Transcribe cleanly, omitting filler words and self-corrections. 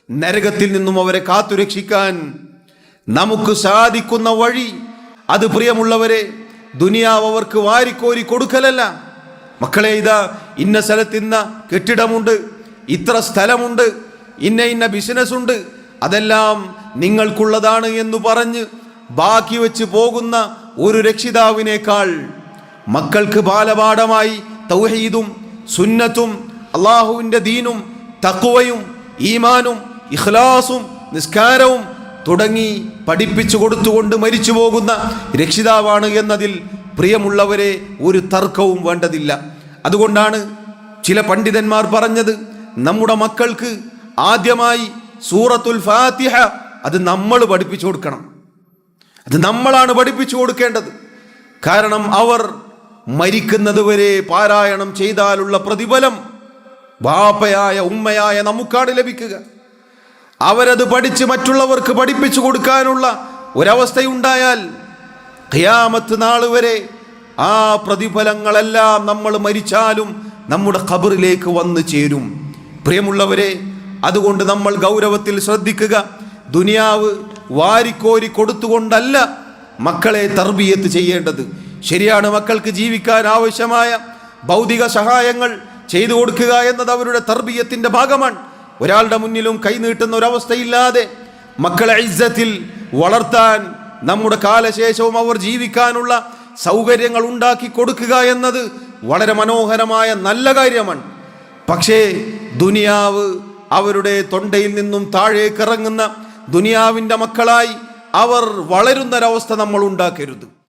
നരകത്തിൽ നിന്നും അവരെ കാത്തുരക്ഷിക്കാൻ നമുക്ക് സാധിക്കുന്ന വഴി അത് പ്രിയമുള്ളവരെ ദുനിയാവ് അവർക്ക് വാരിക്കോരി കൊടുക്കലല്ല. മക്കളെ, ഇതാ ഇന്ന സ്ഥലത്ത് ഇന്ന കെട്ടിടമുണ്ട്, ഇത്ര സ്ഥലമുണ്ട്, ഇന്ന ബിസിനസ് ഉണ്ട്, അതെല്ലാം നിങ്ങൾക്കുള്ളതാണ് എന്ന് പറഞ്ഞ് ബാക്കി വെച്ച് പോകുന്ന ഒരു രക്ഷിതാവിനേക്കാൾ മക്കൾക്ക് ബാലപാഠമായി തൗഹീദും സുന്നത്തും അള്ളാഹുവിൻ്റെ ദീനും തഖ്വയും ഈമാനും ഇഖ്ലാസും നിസ്കാരവും തുടങ്ങി പഠിപ്പിച്ചു കൊടുത്തുകൊണ്ട് മരിച്ചു പോകുന്ന രക്ഷിതാവാണ് എന്നതിൽ പ്രിയമുള്ളവരെ ഒരു തർക്കവും വേണ്ടതില്ല. അതുകൊണ്ടാണ് ചില പണ്ഡിതന്മാർ പറഞ്ഞത്, നമ്മുടെ മക്കൾക്ക് ആദ്യമായി സൂറത്തുൽ ഫാത്തിഹ അത് നമ്മൾ പഠിപ്പിച്ചു കൊടുക്കണം. അത് നമ്മളാണ് പഠിപ്പിച്ചു കൊടുക്കേണ്ടത്. കാരണം അവർ മരിക്കുന്നത് വരെ പാരായണം ചെയ്താലുള്ള പ്രതിഫലം ബാപ്പയായ ഉമ്മയായ നമുക്കാണ് ലഭിക്കുക. അവരത് പഠിച്ച് മറ്റുള്ളവർക്ക് പഠിപ്പിച്ചു കൊടുക്കാനുള്ള ഒരവസ്ഥയുണ്ടായാൽ ഖിയാമത്ത് നാൾ വരെ ആ പ്രതിഫലങ്ങളെല്ലാം നമ്മൾ മരിച്ചാലും നമ്മുടെ ഖബറിലേക്ക് വന്നു ചേരും. പ്രിയമുള്ളവരെ, അതുകൊണ്ട് നമ്മൾ ഗൗരവത്തിൽ ശ്രദ്ധിക്കുക. ദുനിയാവ് വാരിക്കോരി കൊടുത്തുകൊണ്ടല്ല മക്കളെ തർബിയത്ത് ചെയ്യേണ്ടത്. ശരിയാണ്, മക്കൾക്ക് ജീവിക്കാൻ ആവശ്യമായ ഭൗതിക സഹായങ്ങൾ ചെയ്തു കൊടുക്കുക എന്നത് അവരുടെ തർബിയത്തിന്റെ ഭാഗമാണ്. ഒരാളുടെ മുന്നിലും കൈനീട്ടുന്ന ഒരവസ്ഥയില്ലാതെ മക്കളെ ഇസ്സത്തിൽ വളർത്താൻ നമ്മുടെ കാലശേഷവും അവർ ജീവിക്കാനുള്ള സൗകര്യങ്ങൾ ഉണ്ടാക്കി കൊടുക്കുക എന്നത് വളരെ മനോഹരമായ നല്ല കാര്യമാണ്. പക്ഷേ ദുനിയാവ് അവരുടെ തൊണ്ടയിൽ നിന്നും താഴേക്കിറങ്ങുന്ന ദുനിയാവിൻ്റെ മക്കളായി അവർ വളരുന്നൊരവസ്ഥ നമ്മൾ ഉണ്ടാക്കരുത്.